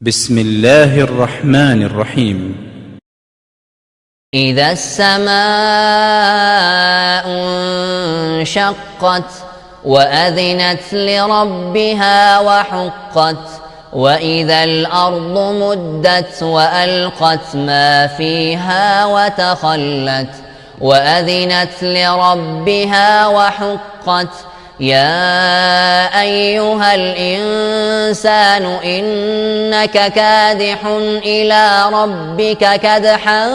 بسم الله الرحمن الرحيم. إذا السماء انشقت وأذنت لربها وحقت وإذا الأرض مدت وألقت ما فيها وتخلت وأذنت لربها وحقت يا أيها الإنسان إنك كادح إلى ربك كدحا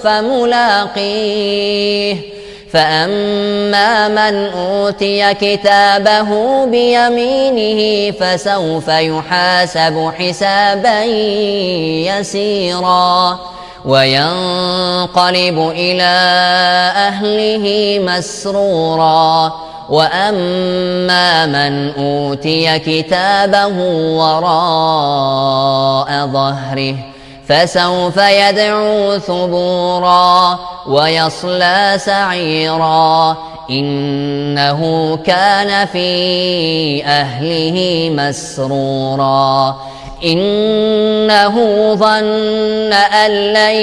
فملاقيه فأما من أوتي كتابه بيمينه فسوف يحاسب حسابا يسيرا وينقلب إلى أهله مسرورا وأما من أوتي كتابه وراء ظهره فسوف يدعو ثبورا ويصلى سعيرا إنه كان في أهله مسرورا إنه ظن أن لن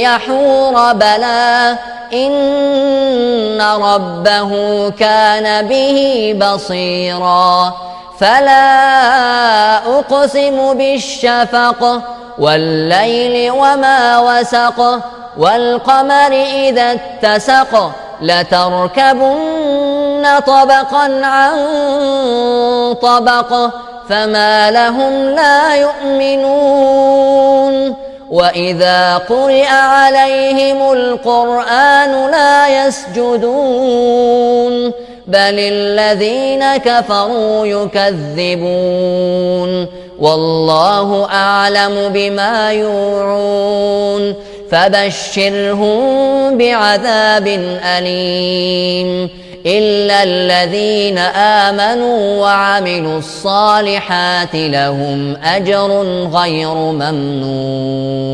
يحور بلى إن ربه كان به بصيرا فلا أقسم بالشفق والليل وما وسق والقمر إذا اتسق لتركبن طبقا عن طبق فما لهم لا يؤمنون وإذا قرئ عليهم القرآن لا يسجدون بل الذين كفروا يكذبون والله أعلم بما يوعون فبشرهم بعذاب أليم إلا الذين آمنوا وعملوا الصالحات لهم أجر غير ممنون.